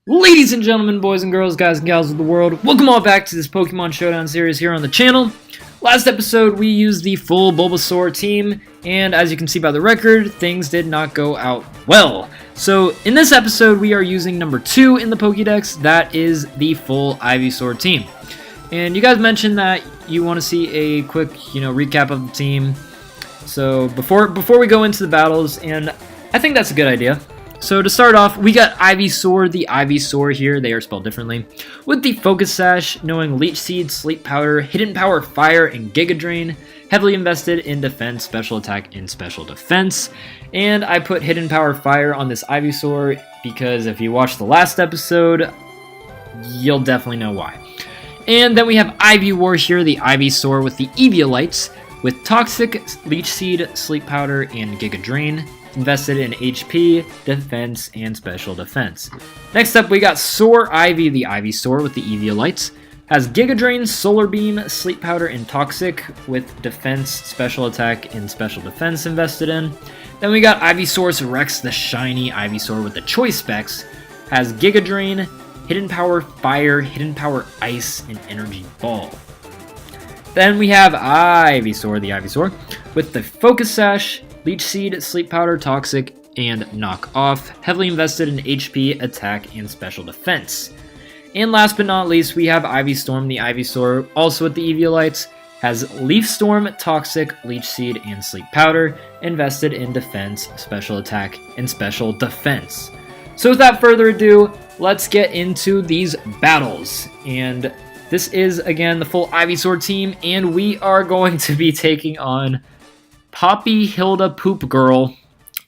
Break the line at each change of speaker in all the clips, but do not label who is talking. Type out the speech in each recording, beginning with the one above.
Ladies and gentlemen, boys and girls, guys and gals of the world, welcome all back to this Pokemon Showdown series here on the channel. Last episode, we used the full Bulbasaur team, and as you can see by the record, things did not go out well. So, in this episode, we are using number 2 in the Pokedex, that is the full Ivysaur team. And you guys mentioned that you want to see a quick, recap of the team. So, before we go into the battles, and I think that's a good idea. So to start off, we got Ivysaur, the Ivysaur here, they are spelled differently, with the Focus Sash, knowing Leech Seed, Sleep Powder, Hidden Power, Fire, and Giga Drain, heavily invested in Defense, Special Attack, and Special Defense. And I put Hidden Power Fire on this Ivysaur because if you watched the last episode, you'll definitely know why. And then we have Ivysaur here, the Ivysaur with the Eviolites, with Toxic, Leech Seed, Sleep Powder, and Giga Drain. Invested in HP, Defense, and Special Defense. Next up, we got Soar Ivy, the Ivysaur with the Eviolites. Has Giga Drain, Solar Beam, Sleep Powder, and Toxic with Defense, Special Attack, and Special Defense invested in. Then we got Ivysaur's Rex, the shiny Ivysaur with the Choice Specs. Has Giga Drain, Hidden Power Fire, Hidden Power Ice, and Energy Ball. Then we have Ivysaur, the Ivysaur, with the Focus Sash, Leech Seed, Sleep Powder, Toxic, and Knock Off, heavily invested in HP, Attack, and Special Defense. And last but not least, we have Ivystorm, the Ivysaur, also with the Eviolites, has Leaf Storm, Toxic, Leech Seed, and Sleep Powder, invested in Defense, Special Attack, and Special Defense. So without further ado, let's get into these battles. And this is, again, the full Ivysaur team, and we are going to be taking on Poppy Hilda Poop Girl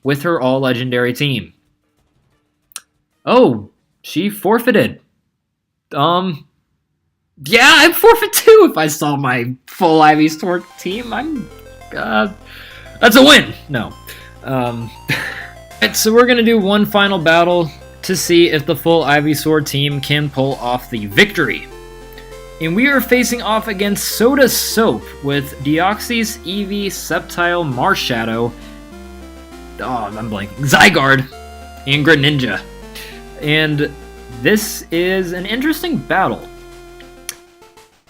with her all-legendary team. Oh, she forfeited. Yeah, I'd forfeit too if I saw my full Ivysaur team. That's a win. No. Alright, so we're gonna do one final battle to see if the full Ivysaur team can pull off the victory. And we are facing off against Soda Soap with Deoxys, Eevee, Sceptile, Marshadow, I'm blanking, Zygarde, and Greninja. And this is an interesting battle.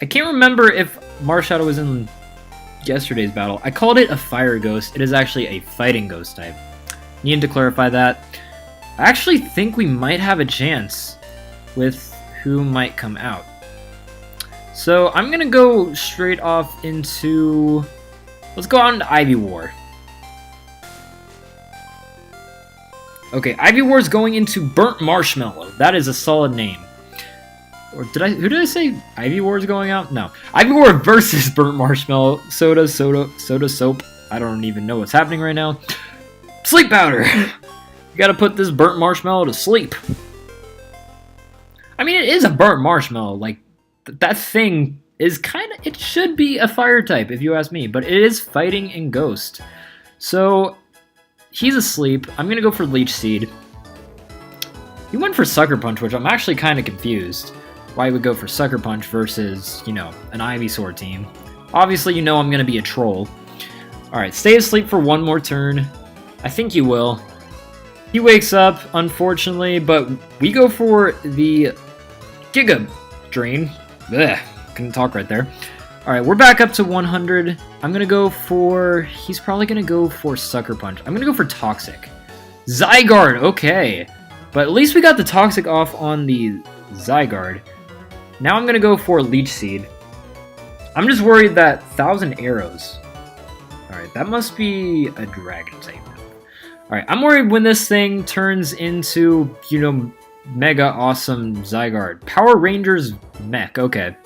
I can't remember if Marshadow was in yesterday's battle. I called it a Fire Ghost. It is actually a Fighting Ghost type. Needed to clarify that. I actually think we might have a chance with who might come out. So I'm going to go straight off into... Let's go out into Ivysaur. Okay, Ivysaur's going into Burnt Marshmallow. That is a solid name. Or who did I say Ivysaur's going out? No. Ivysaur versus Burnt Marshmallow. Soda Soap. I don't even know what's happening right now. Sleep Powder. You gotta put this Burnt Marshmallow to sleep. I mean, it is a Burnt Marshmallow. Like, that thing is it should be a fire type if you ask me, but it is fighting and ghost. So, he's asleep. I'm gonna go for Leech Seed. He went for Sucker Punch, which I'm actually kind of confused why he would go for Sucker Punch versus, an Ivysaur team. Obviously, I'm gonna be a troll. Alright, stay asleep for one more turn. I think you will. He wakes up, unfortunately, but we go for the Giga Drain. Ugh, couldn't talk right there. Alright, we're back up to 100. I'm gonna go for... He's probably gonna go for Sucker Punch. I'm gonna go for Toxic. Zygarde, okay. But at least we got the Toxic off on the Zygarde. Now I'm gonna go for Leech Seed. I'm just worried that 1,000 Arrows. Alright, that must be a Dragon type. Alright, I'm worried when this thing turns into, mega awesome Zygarde. Power Rangers mech, okay.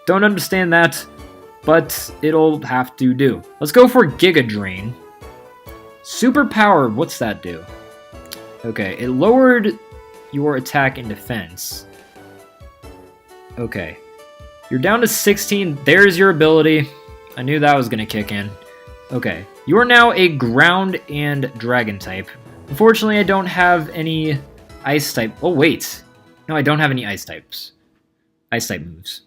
Don't understand that, but it'll have to do. Let's go for Giga Drain. Super Power, what's that do? Okay, it lowered your attack and defense. Okay. You're down to 16, there's your ability. I knew that was gonna kick in. Okay, you are now a Ground and Dragon type. Unfortunately, I don't have any Ice type. Oh, wait. No, I don't have any Ice types. Ice type moves.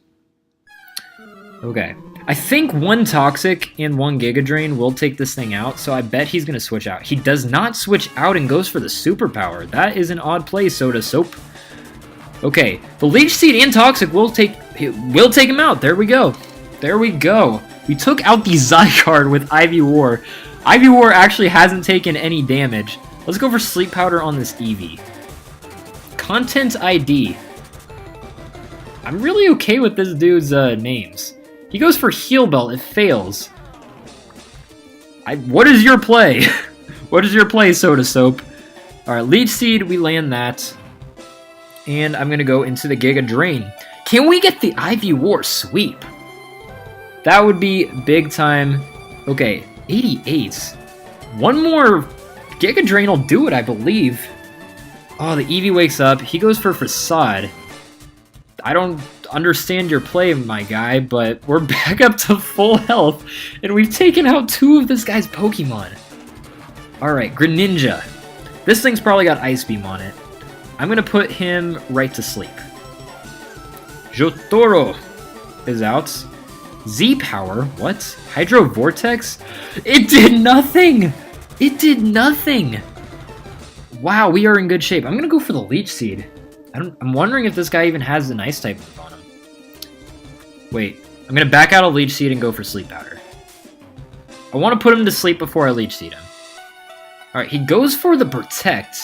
Okay. I think one Toxic and one Giga Drain will take this thing out, so I bet he's going to switch out. He does not switch out and goes for the Superpower. That is an odd play, Soda Soap. Okay, the Leech Seed and Toxic will take him out. There we go. There we go. We took out the Zygarde with Ivysaur. Ivysaur actually hasn't taken any damage. Let's go for Sleep Powder on this Eevee. Content ID. I'm really okay with this dude's names. He goes for Heal Belt. It fails. What is your play? What is your play, Soda Soap? Alright, Leech Seed, we land that. And I'm going to go into the Giga Drain. Can we get the Ivysaur sweep? That would be big time. Okay, 88. One more Giga Drain will do it, I believe. Oh, the Eevee wakes up. He goes for Facade. I don't understand your play, my guy, but we're back up to full health, and we've taken out 2 of this guy's Pokemon. Alright, Greninja. This thing's probably got Ice Beam on it. I'm going to put him right to sleep. Jotaro is out. Z-Power? What? Hydro Vortex? It did nothing! It did nothing! Wow, we are in good shape. I'm going to go for the Leech Seed. I'm wondering if this guy even has an Ice type move on him. Wait, I'm going to back out a Leech Seed and go for Sleep Powder. I want to put him to sleep before I Leech Seed him. Alright, he goes for the Protect.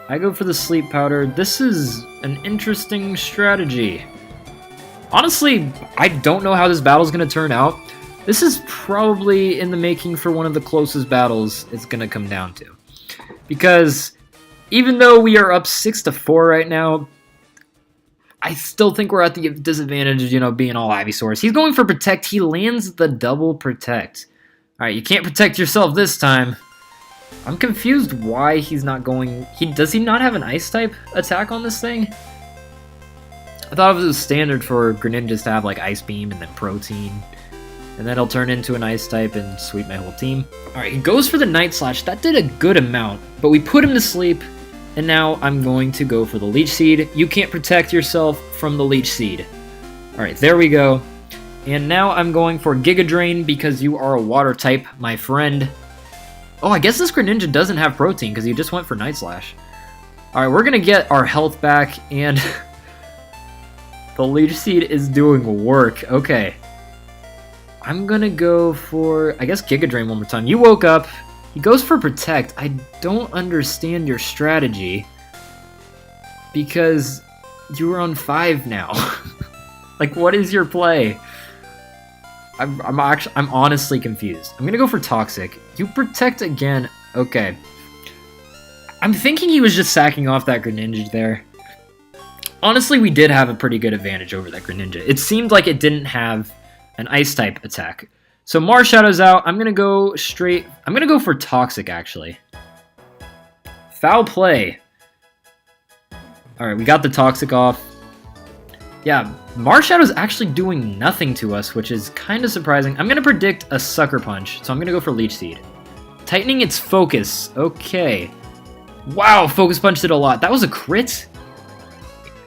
I go for the Sleep Powder. This is an interesting strategy. Honestly, I don't know how this battle's going to turn out. This is probably in the making for one of the closest battles it's going to come down to. Because even though we are up 6-4 right now, I still think we're at the disadvantage of, you know, being all Ivysaurs. He's going for Protect. He lands the double Protect. Alright, you can't protect yourself this time. I'm confused why he's not going... Does he not have an Ice type attack on this thing? I thought it was standard for Greninjas to have like Ice Beam and then Protein. And then he'll turn into an Ice type and sweep my whole team. Alright, he goes for the Night Slash. That did a good amount. But we put him to sleep. And now I'm going to go for the Leech Seed. You can't protect yourself from the Leech Seed. Alright, there we go. And now I'm going for Giga Drain because you are a Water type, my friend. Oh, I guess this Greninja doesn't have Protein because he just went for Night Slash. Alright, we're going to get our health back, and the Leech Seed is doing work. Okay. I'm going to go for, I guess, Giga Drain one more time. You woke up. He goes for Protect. I don't understand your strategy because you are on 5 now. Like, what is your play? I'm honestly confused. I'm gonna go for Toxic. You Protect again. Okay. I'm thinking he was just sacking off that Greninja there. Honestly, we did have a pretty good advantage over that Greninja. It seemed like it didn't have an Ice type attack. So Marshadow's out. I'm gonna go straight. I'm gonna go for Toxic actually. Foul play. All right, we got the Toxic off. Yeah, Marshadow's actually doing nothing to us, which is kind of surprising. I'm going to predict a Sucker Punch, so I'm going to go for Leech Seed. Tightening its focus. Okay. Wow, Focus Punch did a lot. That was a crit?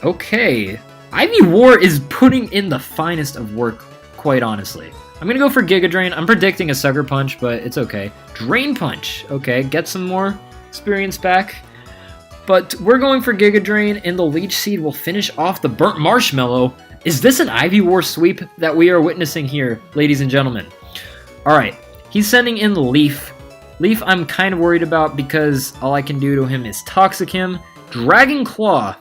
Okay. Ivysaur is putting in the finest of work, quite honestly. I'm going to go for Giga Drain. I'm predicting a Sucker Punch, but it's okay. Drain Punch. Okay, get some more experience back. But we're going for Giga Drain, and the Leech Seed will finish off the Burnt Marshmallow. Is this an Ivysaur sweep that we are witnessing here, ladies and gentlemen? Alright, he's sending in the Leaf. Leaf I'm kind of worried about because all I can do to him is Toxic him. Dragon Claw.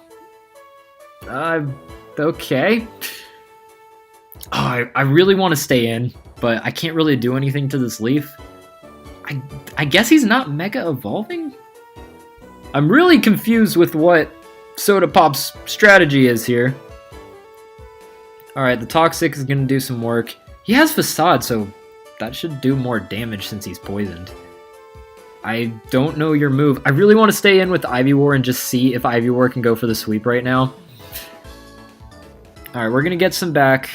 Okay. Oh, I really want to stay in, but I can't really do anything to this Leaf. I guess he's not Mega Evolving? I'm really confused with what Soda Pop's strategy is here. Alright, the Toxic is going to do some work. He has Facade, so that should do more damage since he's poisoned. I don't know your move. I really want to stay in with Ivysaur and just see if Ivysaur can go for the sweep right now. Alright, we're going to get some back.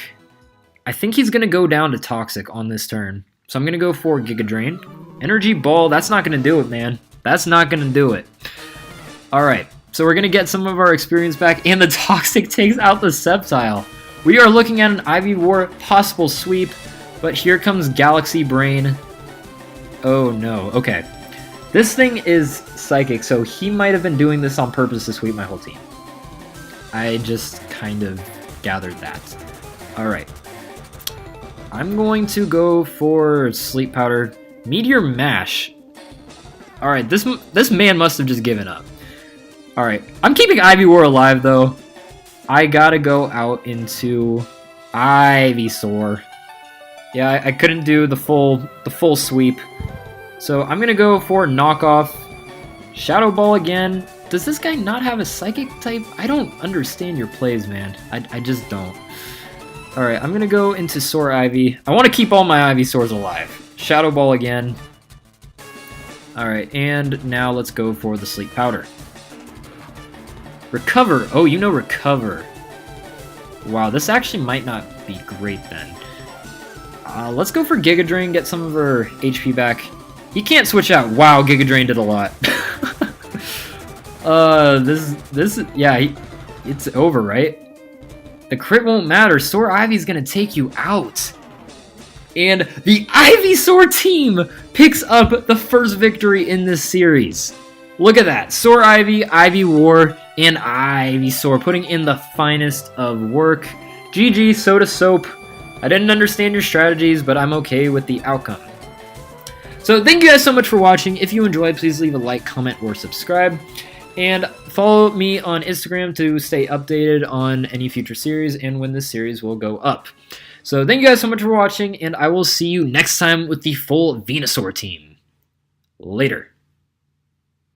I think he's going to go down to Toxic on this turn. So I'm going to go for Giga Drain. Energy Ball, that's not going to do it, man. That's not going to do it. Alright, so we're going to get some of our experience back, and the Toxic takes out the Sceptile. We are looking at an Ivysaur possible sweep, but here comes Galaxy Brain. Oh no, okay. This thing is Psychic, so he might have been doing this on purpose to sweep my whole team. I just kind of gathered that. Alright. I'm going to go for Sleep Powder. Meteor Mash. Alright, this man must have just given up. Alright, I'm keeping Ivysaur alive though. I gotta go out into Ivysaur. Yeah, I couldn't do the full sweep. So I'm gonna go for knockoff. Shadow Ball again. Does this guy not have a Psychic type? I don't understand your plays, man. I just don't. Alright, I'm gonna go into Soar Ivy. I want to keep all my Ivysaurs alive. Shadow Ball again. Alright, and now let's go for the Sleep Powder. Recover. Oh, you know Recover. Wow, this actually might not be great then. Let's go for Giga Drain, get some of her HP back. He can't switch out. Wow, Giga Drain did a lot. Yeah, it's over, right? The crit won't matter. Soar Ivy's gonna take you out. And the Ivysaur team picks up the first victory in this series. Look at that. Soar Ivy, Ivy War, and Ivysaur putting in the finest of work. GG, Soda Soap. I didn't understand your strategies, but I'm okay with the outcome. So thank you guys so much for watching. If you enjoyed, please leave a like, comment, or subscribe. And follow me on Instagram to stay updated on any future series and when this series will go up. So thank you guys so much for watching, and I will see you next time with the full Venusaur team. Later.